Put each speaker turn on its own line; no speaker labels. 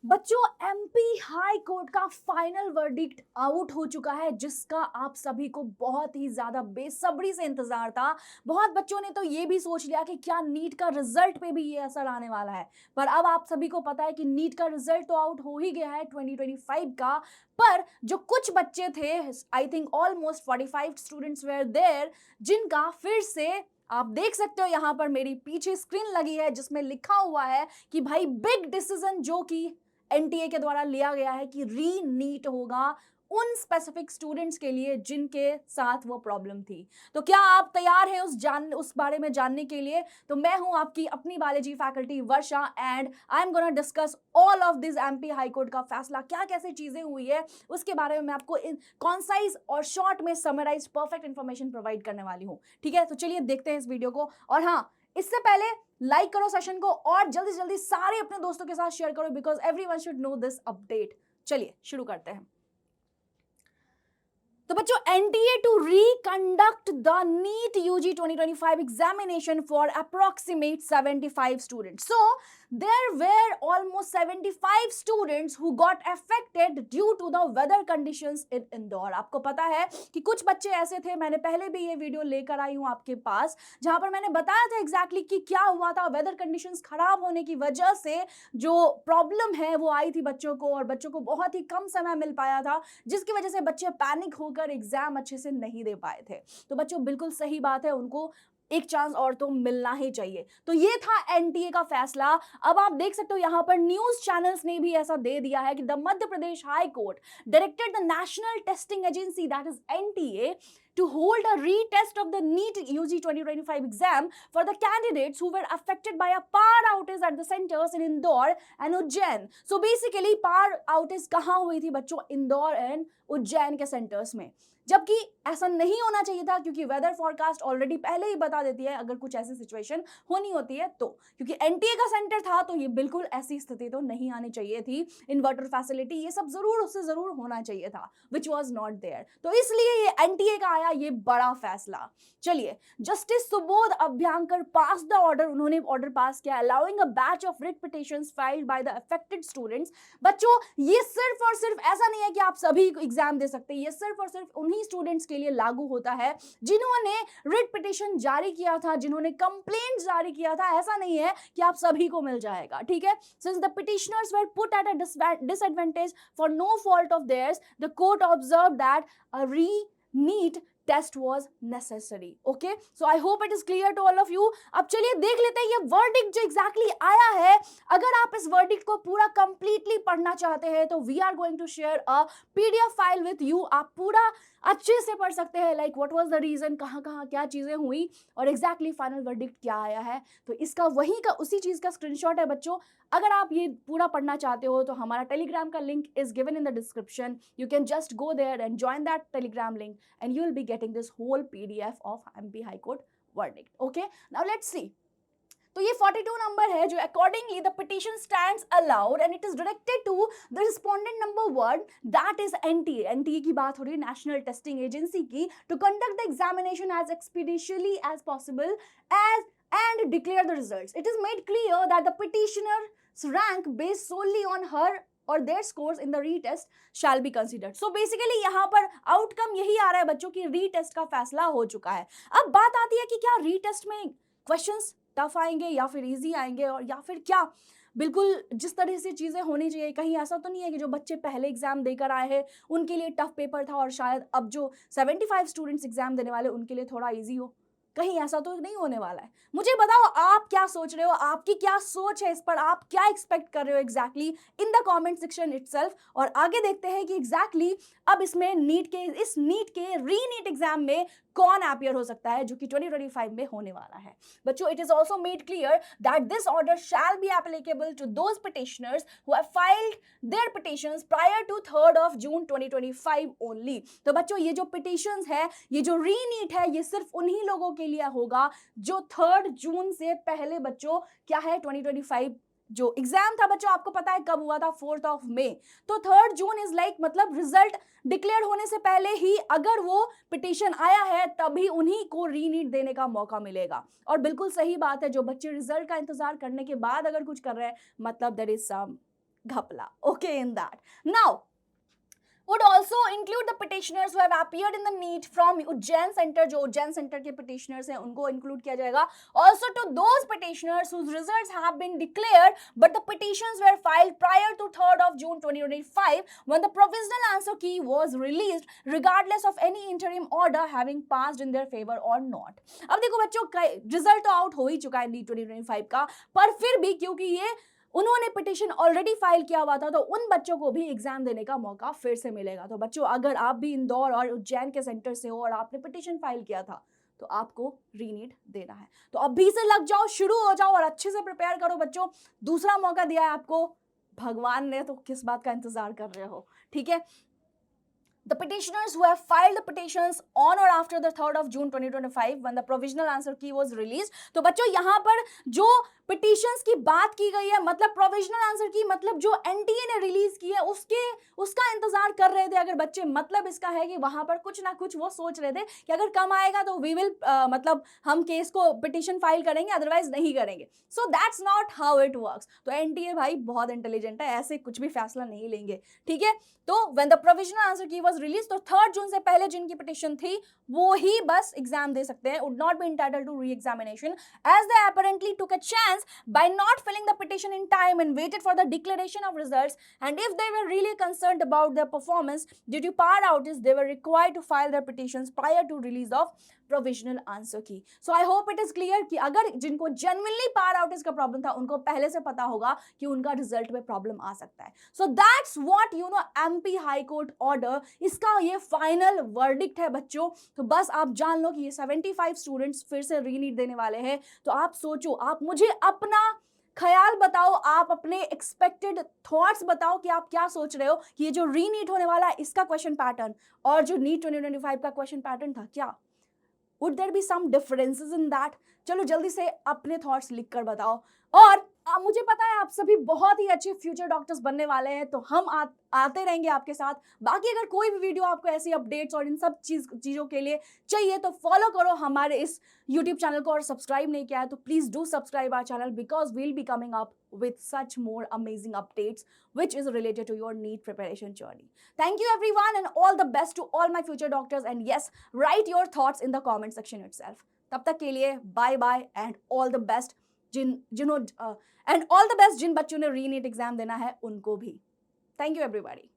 बच्चों, MP high court का final verdict out हो चुका है, जिसका आप सभी को बहुत ही ज्यादा बेसब्री से इंतजार था। बहुत बच्चों ने तो ये भी सोच लिया कि क्या नीट का रिजल्ट पे भी ये असर आने वाला है। पर अब आप सभी को पता है कि नीट का रिजल्ट तो आउट हो ही गया है 2025 का। पर जो कुछ बच्चे थे, I think almost 45 students were there, जिनका फिर से आप देख सकते हो यहां पर मेरी पीछे स्क्रीन लगी है जिसमें लिखा हुआ है कि भाई बिग डिसीजन जो कि एनटीए के द्वारा लिया गया है कि री नीट होगा उन स्पेसिफिक स्टूडेंट्स के लिए जिनके साथ वो प्रॉब्लम थी। तो क्या आप तैयार हैं उस बारे में जानने के लिए? तो मैं हूं आपकी अपनी biology faculty Varsha, and I am gonna discuss all of this MP high court का फैसला, क्या कैसे चीजें हुई है उसके बारे में मैं आपको कॉन्साइज और शॉर्ट में समराइज परफेक्ट इंफॉर्मेशन प्रोवाइड करने वाली हूँ। ठीक है, तो चलिए देखते हैं इस वीडियो को। और हाँ, इससे पहले लाइक करो सेशन को और जल्दी से जल्दी सारे अपने दोस्तों के साथ शेयर करो, because everyone should know this update. चलिए शुरू करते हैं। तो बच्चों, NTA to reconduct the NEET UG 2025 examination for approximate 75 students. So there were almost 75 students who got affected due to the weather conditions in Indore. आपको पता है कि कुछ बच्चे ऐसे थे, मैंने पहले भी ये वीडियो लेकर आई हूं आपके पास, जहां पर मैंने बताया था एग्जैक्टली कि क्या हुआ था। वेदर कंडीशंस खराब होने की वजह से जो प्रॉब्लम है वो आई थी बच्चों को, और बच्चों को बहुत ही कम समय मिल पाया था, जिसकी वजह से बच्चे पैनिक होकर एग्जाम अच्छे से नहीं दे पाए थे। तो बच्चों, बिल्कुल सही बात है, उनको एक चांस और तो मिलना ही चाहिए। तो ये था एनटीए का फैसला। अब आप देख सकते हो यहां पर न्यूज चैनल्स ने भी ऐसा दे दिया है कि the Madhya Pradesh high court directed the national testing agency, that is NTA, to hold a retest of the NEET UG 2025 exam for the candidates who were affected by a power outage at the centers in Indore and Ujjain. So basically power outage कहाँ हुई थी बच्चों? Indore and Ujjain के centres में। जबकि ऐसा नहीं होना चाहिए था, क्योंकि वेदर फॉरकास्ट ऑलरेडी पहले ही बता देती है अगर कुछ ऐसी सिचुएशन होनी होती है तो। क्योंकि एनटीए का सेंटर था तो ये बिल्कुल ऐसी स्थिति तो नहीं आनी चाहिए थी। इन्वर्टर फैसिलिटी ये सब जरूर उससे जरूर होना चाहिए था, विच वॉज नॉट देयर। तो इसलिए ये एनटीए का आया ये बड़ा फैसला। चलिए, justice Subodh Abhyankar pass the order, उन्होंने ऑर्डर पास किया allowing a batch of writ petitions filed by the affected students. बच्चों, ये सिर्फ और सिर्फ ऐसा नहीं है कि आप सभी एग्जाम दे सकते हैं, ये सिर्फ और सिर्फ उन्हीं स्टूडेंट्स के लिए लागू होता है जिन्होंने रिट पिटिशन जारी किया था, जिन्होंने कंप्लेंट जारी किया था। ऐसा नहीं है कि आप सभी को मिल जाएगा। ठीक है, since the petitioners were put at a disadvantage for no fault of theirs, the court observed that a re-NEET test was necessary. Okay, so I hope it is clear to all of you. अब चलिए देख लेते हैं ये verdict जो exactly आया है। अगर आप इस वर्डिक्ट को पूरा कंप्लीटली पढ़ना चाहते हैं तो we are going to share a PDF file with you. आप पूरा अच्छे से पढ़ सकते हैं, like what was the reason, कहाँ कहाँ क्या चीजें हुई और एग्जैक्टली फाइनल वर्डिक्ट क्या आया है। तो इसका वही का उसी चीज का स्क्रीनशॉट है बच्चों। अगर आप ये पूरा पढ़ना चाहते हो तो हमारा टेलीग्राम का link is given in the description. You can just go there and join that Telegram link and you will be getting this whole PDF of MP High Court verdict. Okay, now let's see. तो ये 42 number है जो accordingly the petition stands allowed and it is directed to the respondent number 1, that is NTA. NTA की बात हो रही है, National Testing Agency की, to conduct the examination as expeditiously as possible as and declare the results. It is made clear that the petitioner's rank based solely on her और their scores in the retest shall be considered. So basically यहाँ पर outcome यही आ रहा है बच्चों की retest का फैसला हो चुका है। अब बात आती है कि क्या रीटेस्ट में क्वेश्चंस टफ आएंगे या फिर इजी आएंगे, और या फिर क्या बिल्कुल जिस तरह से चीज़ें होनी चाहिए। कहीं ऐसा तो नहीं है कि जो बच्चे पहले एग्जाम देकर आए हैं उनके लिए टफ पेपर था और शायद अब जो 75 स्टूडेंट्स एग्जाम देने वाले उनके लिए थोड़ा ईजी हो? कहीं ऐसा तो नहीं होने वाला है। मुझे बताओ आप क्या सोच रहे हो, आपकी क्या सोच है इस पर, आप क्या एक्सपेक्ट कर रहे हो exactly in the comment section itself. और आगे देखते हैं कि एग्जैक्टली अब इसमें इस नीट के री नीट एग्जाम में कौन अपीयर हो सकता है जो कि 2025 में होने वाला है। बच्चों, it is also made clear that this order shall be applicable to those petitioners who have filed their petitions prior to 3rd of June 2025 only. तो बच्चों, ये जो पिटिशंस है, ये जो री नीट है, ये सिर्फ उन्हीं लोगों के लिए होगा जो 3rd जून से पहले बच्चों क्या है 2025 जो एग्जाम था बच्चों, आपको पता है कब हुआ था? 4th of May। तो 3rd जून इज लाइक मतलब रिजल्ट डिक्लेयर होने से पहले ही अगर वो पिटीशन आया है तभी उन्हीं को रीनीट देने का मौका मिलेगा। और बिल्कुल सही बात है, जो बच्चे रिजल्ट का इंतजार करने के बाद अगर कुछ कर रहे हैं मतलब देयर इज सम घपला. Okay, in that. Now, would also include the petitioners who have appeared in the NEET from Ujjain Center. जो Ujjain Center के petitioners हैं उनको include किया जाएगा. Also to those petitioners whose results have been declared but the petitions were filed prior to 3rd of June 2025 when the provisional answer key was released regardless of any interim order having passed in their favor or not. अब देखो बच्चों, result तो out हो ही चुका है NEET 2025 का, पर फिर भी क्योंकि ये उन्होंने पिटीशन ऑलरेडी फाइल किया हुआ था तो उन बच्चों को भी एग्जाम देने का मौका फिर से मिलेगा. तो बच्चों, अगर आप भी इंदौर और उज्जैन के सेंटर से हो और आपने पिटीशन फाइल किया था तो आपको रीनीट देना है. तो अभी से लग जाओ, शुरू हो जाओ और अच्छे से प्रिपेयर करो बच्चों. दूसरा मौका दिया है आपको भगवान ने, तो किस बात का इंतजार कर रहे हो? ठीक है. The petitioners who have filed the petitions on or after the 3rd of June 2025 when the provisional answer key was released. तो बच्चों यहाँ पर जो पिटीशंस की बात की गई है, मतलब प्रोविजनल आंसर की, मतलब जो एनटीए ने रिलीज की है उसका इंतजार कर रहे थे अगर बच्चे. मतलब इसका है कि वहां पर कुछ ना कुछ वो सोच रहे थे कि अगर कम आएगा तो वी विल मतलब हम केस को पिटीशन फाइल करेंगे, अदरवाइज नहीं करेंगे. So that's not how it works. तो एनटीए भाई बहुत इंटेलिजेंट है, ऐसे कुछ भी फैसला नहीं लेंगे. ठीक है. तो व्हेन द प्रोविजनल आंसर की वाज रिलीज, तो 3rd जून से पहले जिनकी पिटीशन थी वो ही बस एग्जाम दे सकते हैं, would not be entitled to re examination as they apparently took a chance by not filling the petition in time and waited for the declaration of results. And if they were really concerned about their performance due to power outage, they were required to file their petitions prior to release of provisional answer key. So I hope it is clear कि अगर जिनको genuinely power outage का problem था उनको पहले से पता होगा कि उनका रिजल्ट में प्रॉब्लम आ सकता है. So that's what you know MP High Court order, इसका ये फाइनल वर्डिक्ट है बच्चों. तो बस आप जान लो कि ये 75 स्टूडेंट्स फिर से रीनीट देने वाले हैं. तो आप सोचो, आप मुझे अपना ख्याल बताओ, आप अपने एक्सपेक्टेड थॉट्स बताओ कि आप क्या सोच रहे हो कि ये जो रीनीट होने वाला है इसका क्वेश्चन पैटर्न और जो नीट 2025 का क्वेश्चन पैटर्न था, क्या would there be some differences in that? चलो जल्दी से अपने थॉट्स लिख कर बताओ. और मुझे पता है आप सभी बहुत ही अच्छे फ्यूचर डॉक्टर्स बनने वाले हैं, तो हम आते रहेंगे आपके साथ. बाकी अगर कोई भी वीडियो आपको ऐसी अपडेट्स और इन सब चीज़ों के लिए चाहिए तो फॉलो करो हमारे इस यूट्यूब चैनल को, और सब्सक्राइब नहीं किया है तो please do subscribe our channel because we'll be coming up with such more amazing updates which is related to your NEET preparation journey. Thank you everyone and all the best to all my future doctors, and yes, write your thoughts in the comment section itself. तब तक के लिए bye bye and all the best and all the best जिन बच्चों ने रीनीट exam देना है उनको भी. Thank you everybody.